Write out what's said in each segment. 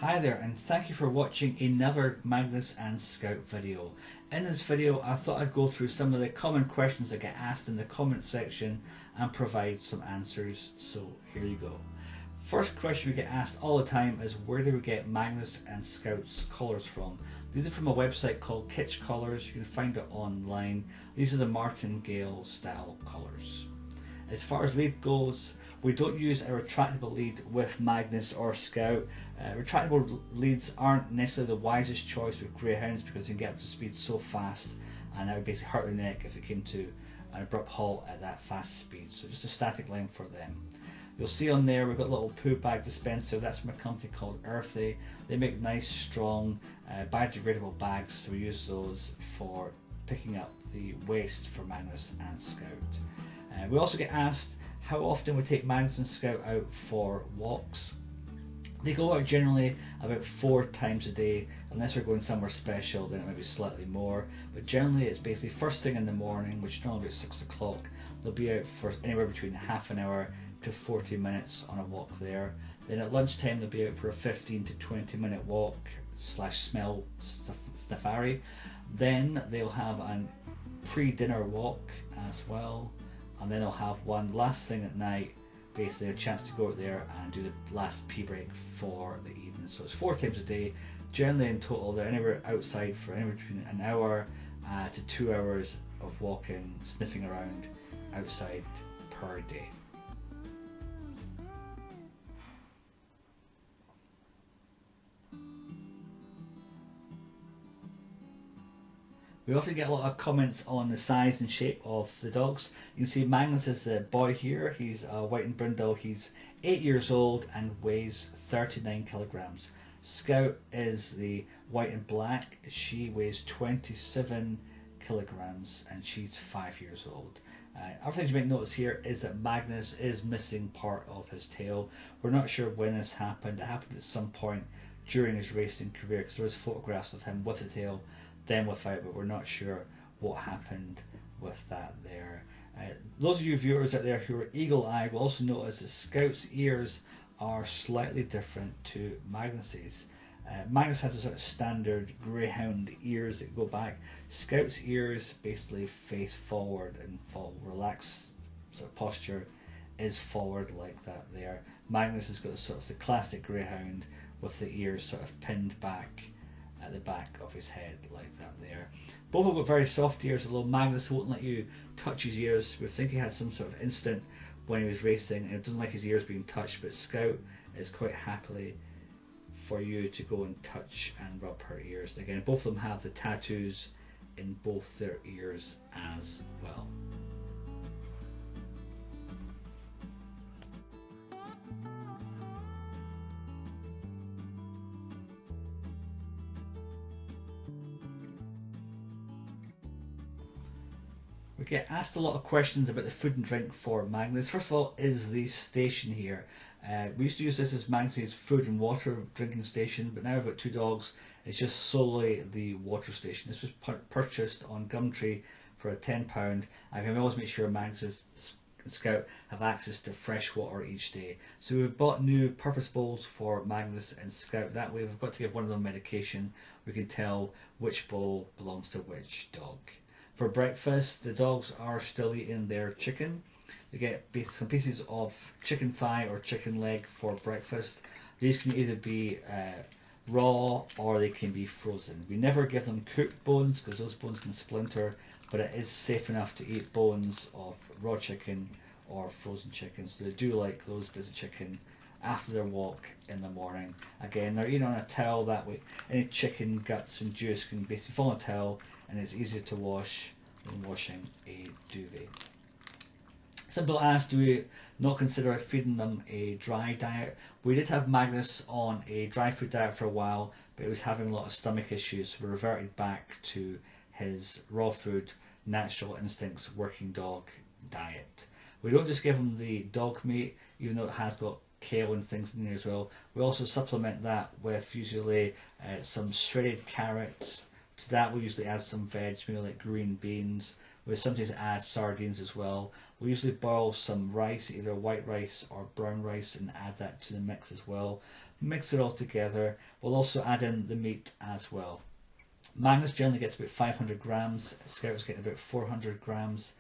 Hi there, and thank you for watching another Magnus and Scout video. In this video I thought I'd go through some of the common questions that get asked in the comment section and provide some answers, so here you go. First question we get asked all the time is, where do we get Magnus and Scout's collars from? These are from a website called Kitsch Collars. You can find it online. These are the martingale style collars. As far as lead goes, we don't use a retractable lead with Magnus or Scout. Retractable leads aren't necessarily the wisest choice with greyhounds because you can get up to speed so fast, and that would basically hurt the neck if it came to an abrupt halt at that fast speed. So just a static line for them. You'll see on there we've got a little poo bag dispenser. That's from a company called Earthy. They make nice, strong, biodegradable bags, so we use those for picking up the waste for Magnus and Scout. We also get asked how often we take Magnus and Scout out for walks. They go out generally about 4 times a day, unless we're going somewhere special, then it might be slightly more. But generally it's basically first thing in the morning, which is normally about 6 o'clock. They'll be out for anywhere between half an hour to 40 minutes on a walk there. Then at lunchtime they'll be out for a 15 to 20 minute walk / smell safari. Then they'll have a pre-dinner walk as well, and then they'll have one last thing at night, basically a chance to go out there and do the last pee break for the evening. So it's 4 times a day. Generally in total they're anywhere outside for anywhere between an hour to 2 hours of walking, sniffing around outside per day. We often get a lot of comments on the size and shape of the dogs. You can see Magnus is the boy here. He's a white and brindle. He's 8 years old and weighs 39 kilograms. Scout is the white and black. She weighs 27 kilograms and she's 5 years old. Other things you might notice here is that Magnus is missing part of his tail. We're not sure when this happened. It happened at some point during his racing career because there was photographs of him with the tail, then without, but we're not sure what happened with that there. Those of you viewers out there who are eagle-eyed will also notice that Scout's ears are slightly different to Magnus's. Magnus has a sort of standard greyhound ears that go back. Scout's ears basically face forward and fall. Relaxed sort of posture is forward like that there. Magnus has got sort of the classic greyhound with the ears sort of pinned back at the back of his head like that there. Both have got very soft ears, although Magnus won't let you touch his ears. We think he had some sort of incident when he was racing and it doesn't like his ears being touched, but Scout is quite happily for you to go and touch and rub her ears. And again, both of them have the tattoos in both their ears as well. We get asked a lot of questions about the food and drink for Magnus. First of all, is the station here. We used to use this as Magnus's food and water drinking station, but now I've got 2 dogs. It's just solely the water station. This was purchased on Gumtree for a £10. I can always make sure Magnus and Scout have access to fresh water each day. So we've bought new purpose bowls for Magnus and Scout. That way, if we've got to give one of them medication, we can tell which bowl belongs to which dog. For breakfast, the dogs are still eating their chicken. They get some pieces of chicken thigh or chicken leg for breakfast. These can either be raw or they can be frozen. We never give them cooked bones because those bones can splinter, but it is safe enough to eat bones of raw chicken or frozen chicken. So they do like those bits of chicken after their walk in the morning. Again, they're eating on a towel, that way any chicken guts and juice can basically fall on a towel and it's easier to wash than washing a duvet. Some people asked, do we not consider feeding them a dry diet? We did have Magnus on a dry food diet for a while, but he was having a lot of stomach issues, so we reverted back to his raw food, natural instincts, working dog diet. We don't just give him the dog meat, even though it has got kale and things in there as well. We also supplement that with usually some shredded carrots. To that we usually add some veg, maybe like green beans. We sometimes add sardines as well. We usually boil some rice, either white rice or brown rice, and add that to the mix as well. Mix it all together. We'll also add in the meat as well. Magnus generally gets about 500 grams, Scout's getting about 400 grams,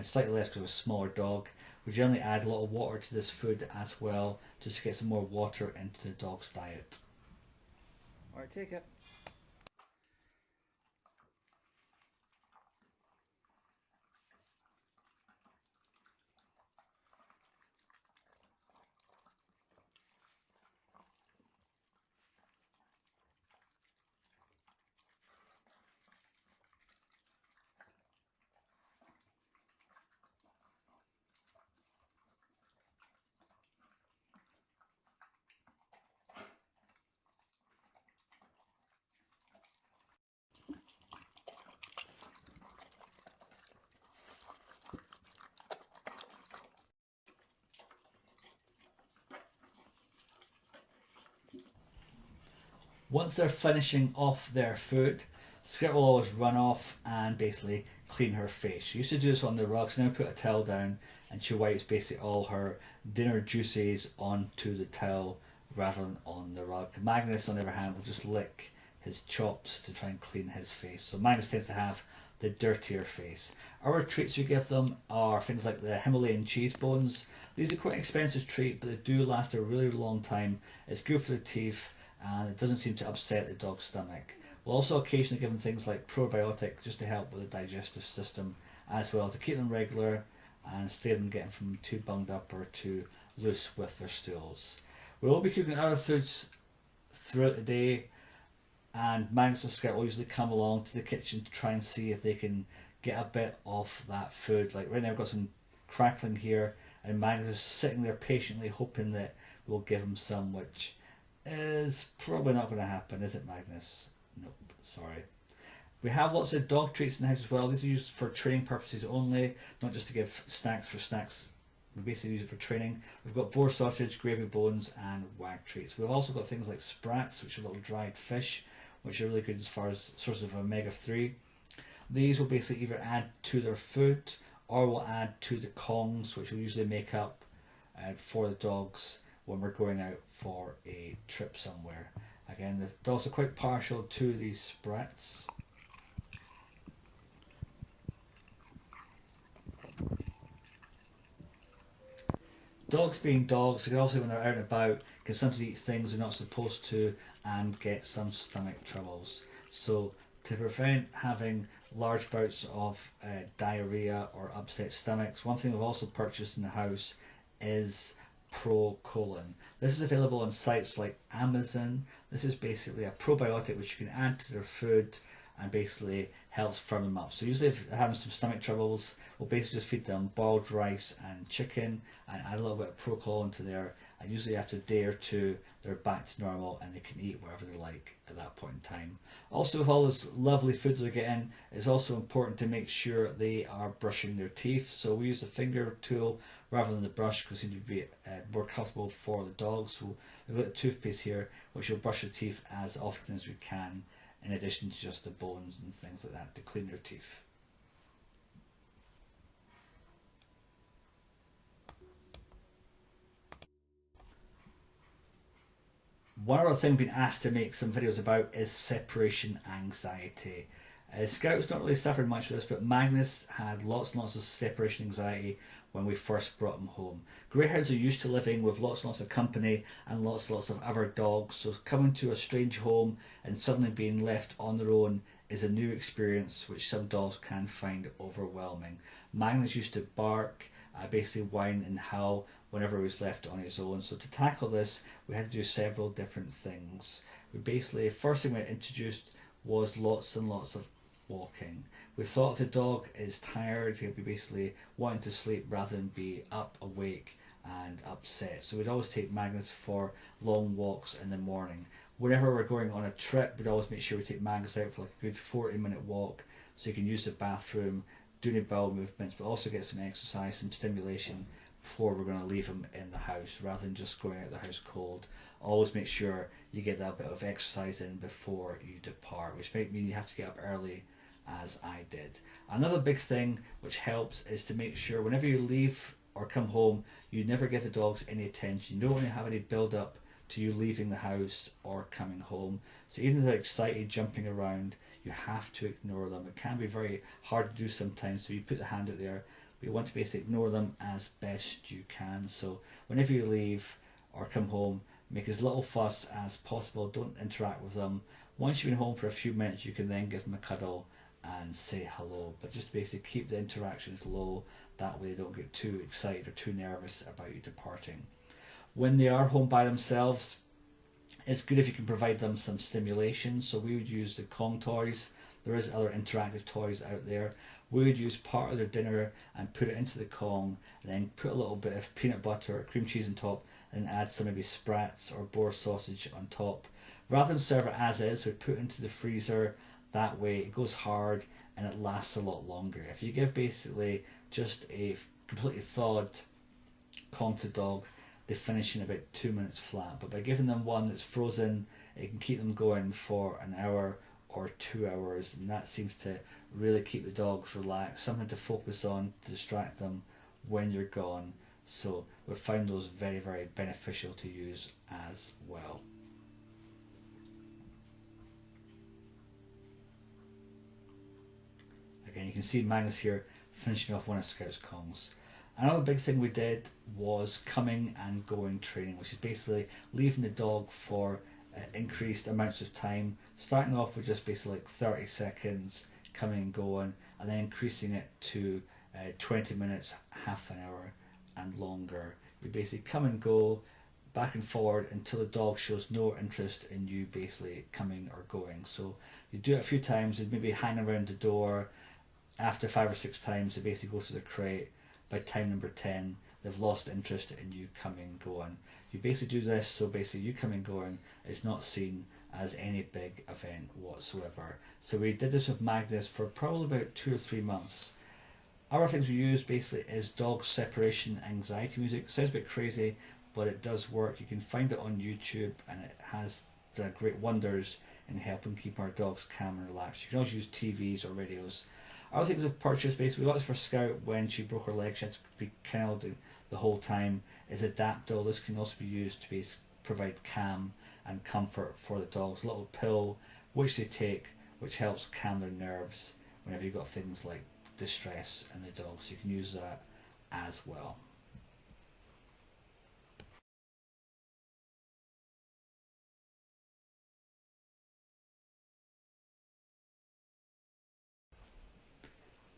slightly less because of a smaller dog. We generally add a lot of water to this food as well, just to get some more water into the dog's diet. Alright, take it. Once they're finishing off their food, Scout will always run off and basically clean her face. She used to do this on the rug, so now put a towel down and she wipes basically all her dinner juices onto the towel rather than on the rug. Magnus, on the other hand, will just lick his chops to try and clean his face. So Magnus tends to have the dirtier face. Our treats we give them are things like the Himalayan cheese bones. These are quite an expensive treat, but they do last a really long time. It's good for the teeth and it doesn't seem to upset the dog's stomach. We'll also occasionally give them things like probiotic just to help with the digestive system as well, to keep them regular and stay them getting from too bunged up or too loose with their stools. We will be cooking other foods throughout the day, and Magnus and Scout will usually come along to the kitchen to try and see if they can get a bit of that food. Like right now I've got some crackling here and Magnus is sitting there patiently hoping that we'll give him some, which is probably not going to happen, is it, Magnus? Nope, sorry. We have lots of dog treats in the house as well. These are used for training purposes only, not just to give snacks for snacks. We basically use it for training. We've got boar sausage, gravy bones and wag treats. We've also got things like sprats, which are little dried fish, which are really good as far as sources of omega-3. These will basically either add to their food or will add to the kongs, which will usually make up for the dogs when we're going out for a trip somewhere. Again, the dogs are quite partial to these sprats. Dogs being dogs, obviously when they're out and about, can sometimes eat things they're not supposed to and get some stomach troubles. So to prevent having large bouts of diarrhea or upset stomachs, one thing we've also purchased in the house is Pro-Colon. This is available on sites like Amazon. This is basically a probiotic which you can add to their food and basically helps firm them up. So usually if they're having some stomach troubles, we'll basically just feed them boiled rice and chicken and add a little bit of Pro-Colon to there, and usually after a day or two they're back to normal and they can eat whatever they like at that point in time. Also, with all this lovely food they're getting, it's also important to make sure they are brushing their teeth. So we use a finger tool rather than the brush because it seems to be more comfortable for the dogs. So we've got a toothpaste here which will brush their teeth as often as we can, in addition to just the bones and things like that to clean their teeth. One other thing I've been asked to make some videos about is separation anxiety. Scout's not really suffered much with this, but Magnus had lots and lots of separation anxiety when we first brought him home. Greyhounds are used to living with lots and lots of company and lots of other dogs, so coming to a strange home and suddenly being left on their own is a new experience which some dogs can find overwhelming. Magnus used to bark, basically whine and howl whenever he was left on his own. So to tackle this, we had to do several different things. We basically, first thing we introduced was lots and lots of walking. We thought if the dog is tired, he'll be basically wanting to sleep rather than be up, awake and upset. So we'd always take Magnus for long walks in the morning. Whenever we're going on a trip, we'd always make sure we take Magnus out for like a good 40-minute walk so he can use the bathroom, do any bowel movements, but also get some exercise, some stimulation before we're going to leave him in the house rather than just going out the house cold. Always make sure you get that bit of exercise in before you depart, which might mean you have to get up early, as I did. Another big thing which helps is to make sure whenever you leave or come home, you never give the dogs any attention. You don't want to have any build up to you leaving the house or coming home. So even if they're excited, jumping around, you have to ignore them. It can be very hard to do sometimes, so you put the hand out there, but you want to basically ignore them as best you can. So whenever you leave or come home, make as little fuss as possible. Don't interact with them. Once you've been home for a few minutes, you can then give them a cuddle and say hello, but just basically keep the interactions low. That way they don't get too excited or too nervous about you departing. When they are home by themselves, it's good if you can provide them some stimulation. So we would use the Kong toys. There is other interactive toys out there. We would use part of their dinner and put it into the Kong, and then put a little bit of peanut butter or cream cheese on top, and add some maybe sprats or boar sausage on top. Rather than serve it as is, we put it into the freezer. That way it goes hard and it lasts a lot longer. If you give basically just a completely thawed Kong to dog, they finish in about 2 minutes flat. But by giving them one that's frozen, it can keep them going for an hour or 2 hours, and that seems to really keep the dogs relaxed, something to focus on to distract them when you're gone. So we found those very, very beneficial to use as well. Again, you can see Magnus here finishing off one of Scout's Kongs. Another big thing we did was coming and going training, which is basically leaving the dog for increased amounts of time, starting off with just basically like 30 seconds coming and going, and then increasing it to 20 minutes, half an hour and longer. You basically come and go back and forward until the dog shows no interest in you basically coming or going. So you do it a few times, and maybe hang around the door. After 5 or 6 times, they basically go to the crate. By time number 10, they've lost interest in you coming and going. You basically do this so basically you coming and going is not seen as any big event whatsoever. So we did this with Magnus for probably about 2 or 3 months. Other things we use basically is dog separation anxiety music. It sounds a bit crazy, but it does work. You can find it on YouTube, and it has done great wonders in helping keep our dogs calm and relaxed. You can also use TVs or radios. Other things we've purchased, basically, we got this for Scout when she broke her leg. She had to be kennelled the whole time. Is Adaptil. This can also be used to provide calm and comfort for the dogs. A little pill which they take, which helps calm their nerves whenever you've got things like distress in the dog. So you can use that as well.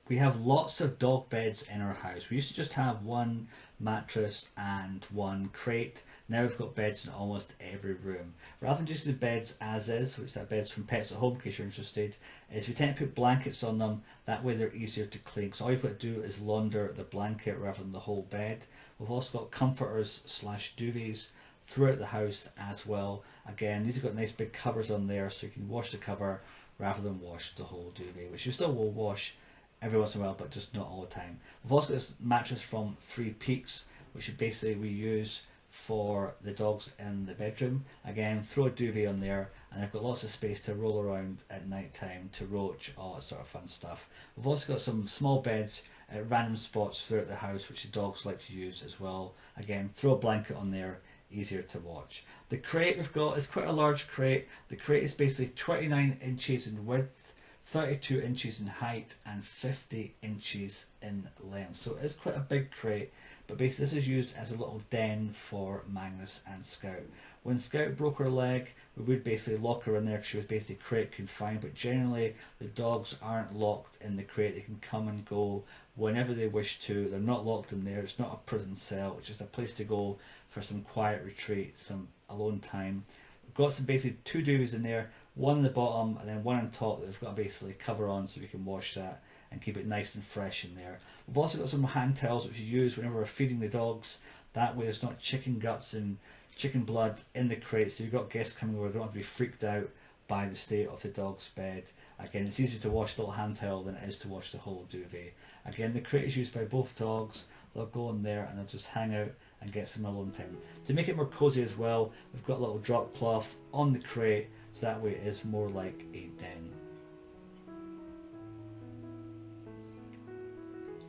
We have lots of dog beds in our house. We used to just have one mattress and one crate. Now we've got beds in almost every room. Rather than just the beds as is, which are beds from Pets at Home in case you're interested, is we tend to put blankets on them. That way they're easier to clean. So all you've got to do is launder the blanket rather than the whole bed. We've also got comforters / duvets throughout the house as well. Again, these have got nice big covers on there, so you can wash the cover rather than wash the whole duvet, which you still will wash every once in a while, but just not all the time. We've also got this mattress from Three Peaks, which basically we use for the dogs in the bedroom. Again, throw a duvet on there, and I've got lots of space to roll around at night time, to roach, all that sort of fun stuff. We've also got some small beds at random spots throughout the house, which the dogs like to use as well. Again, throw a blanket on there, easier to watch. The crate we've got is quite a large crate. The crate is basically 29 inches in width, 32 inches in height, and 50 inches in length. So it's quite a big crate, but basically this is used as a little den for Magnus and Scout. When Scout broke her leg, we would basically lock her in there because she was basically crate confined, but generally the dogs aren't locked in the crate. They can come and go whenever they wish to. They're not locked in there. It's not a prison cell. It's just a place to go for some quiet retreat, some alone time. We've got some basically 2 duvets in there, one on the bottom and then one on top that we've got to basically cover on so we can wash that and keep it nice and fresh in there. We've also got some hand towels which we use whenever we're feeding the dogs. That way there's not chicken guts and chicken blood in the crate, so you've got guests coming over, they don't have to be freaked out by the state of the dog's bed. Again, it's easier to wash the little hand towel than it is to wash the whole duvet. Again, the crate is used by both dogs. They'll go in there and they'll just hang out and get some alone time. To make it more cozy as well, we've got a little drop cloth on the crate, so that way it is more like a den.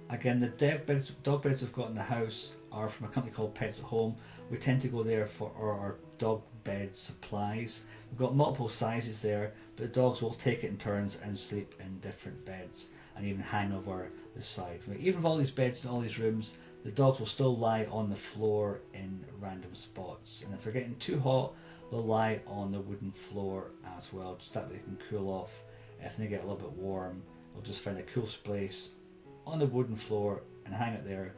Again, the dog beds we've got in the house are from a company called Pets at Home. We tend to go there for our dog bed supplies. We've got multiple sizes there, but the dogs will take it in turns and sleep in different beds and even hang over the side. Even with all these beds in all these rooms, the dogs will still lie on the floor in random spots, and if they're getting too hot, they'll lie on the wooden floor as well, just that way they can cool off. If they get a little bit warm, they'll just find a cool place on the wooden floor and hang it there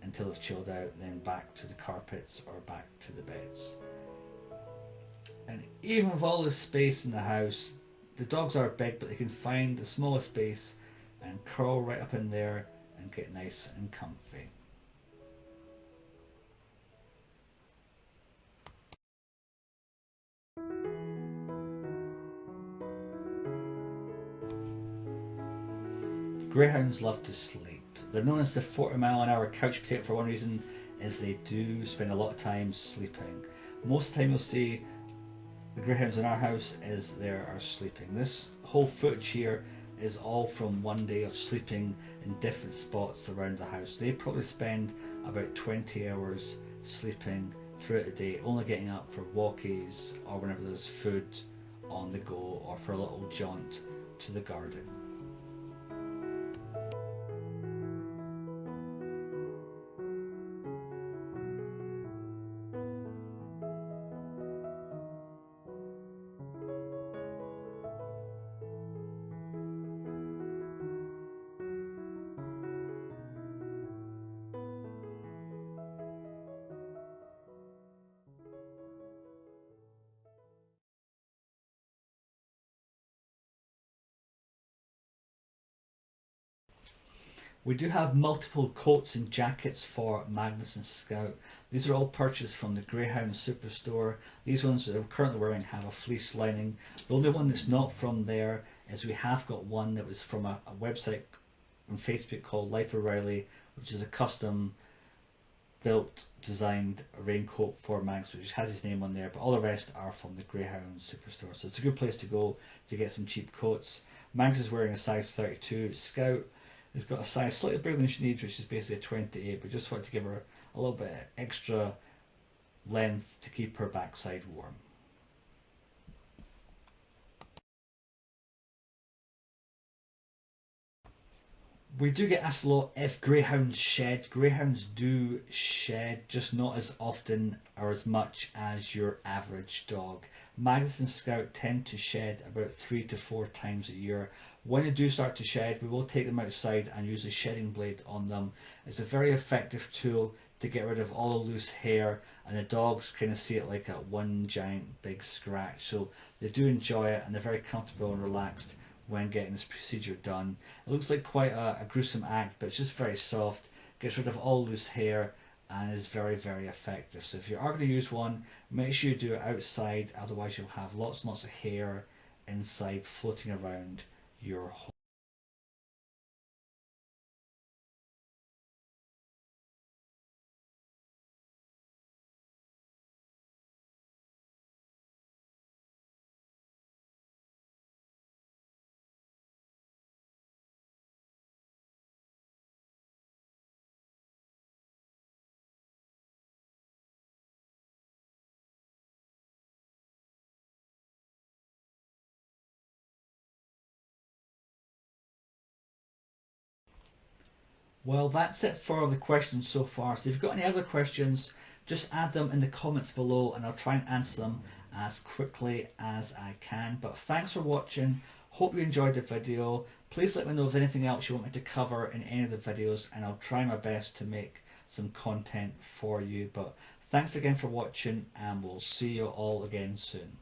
until it's chilled out, then back to the carpets or back to the beds. And even with all this space in the house, the dogs are big, but they can find the smallest space and curl right up in there and get nice and comfy. Greyhounds love to sleep. They're known as the 40-mile-an-hour couch potato for one reason, is they do spend a lot of time sleeping. Most of the time you'll see the greyhounds in our house is they are sleeping. This whole footage here is all from one day of sleeping in different spots around the house. They probably spend about 20 hours sleeping throughout the day, only getting up for walkies or whenever there's food on the go or for a little jaunt to the garden. We do have multiple coats and jackets for Magnus and Scout. These are all purchased from the Greyhound Superstore. These ones that I'm currently wearing have a fleece lining. The only one that's not from there is we have got one that was from a website on Facebook called Life O'Reilly, which is a custom built, designed raincoat for Magnus, which has his name on there, but all the rest are from the Greyhound Superstore. So it's a good place to go to get some cheap coats. Magnus is wearing a size 32. Scout has got a size slightly bigger than she needs, which is basically a 28, but just wanted to give her a little bit extra length to keep her backside warm. We do get asked a lot if greyhounds shed. Greyhounds do shed, just not as often or as much as your average dog. Magnus and Scout tend to shed about 3 to 4 times a year. When they do start to shed, we will take them outside and use a shedding blade on them. It's a very effective tool to get rid of all the loose hair, and the dogs kind of see it like a one giant big scratch. So they do enjoy it and they're very comfortable and relaxed when getting this procedure done. It looks like quite a gruesome act, but it's just very soft, gets rid of all loose hair, and is very, very effective. So if you are going to use one, make sure you do it outside, otherwise you'll have lots and lots of hair inside floating around your home. Well, that's it for the questions so far. So if you've got any other questions, just add them in the comments below and I'll try and answer them as quickly as I can. But thanks for watching. Hope you enjoyed the video. Please let me know if there's anything else you want me to cover in any of the videos, and I'll try my best to make some content for you. But thanks again for watching, and we'll see you all again soon.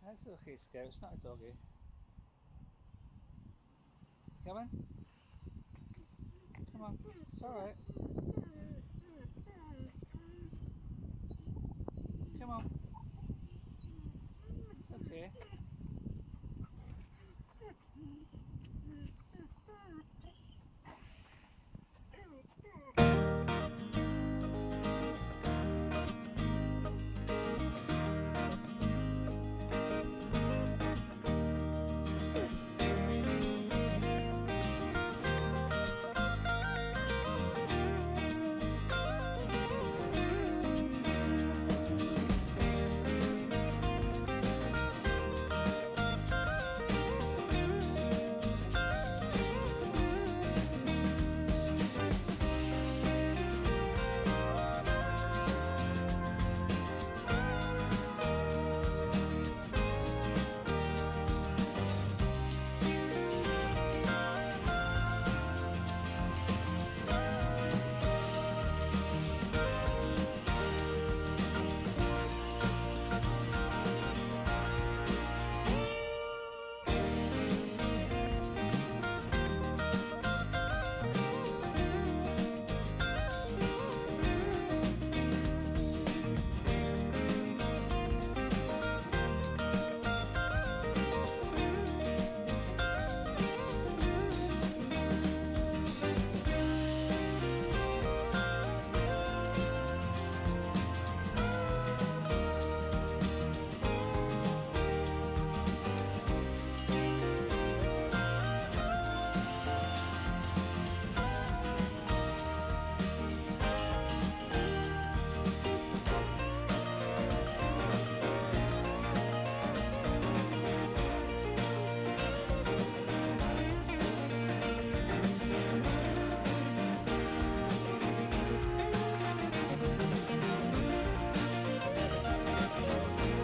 That's okay, Scout. It's not a doggy. Come on. Come on. Come on, it's alright. Come on. It's okay.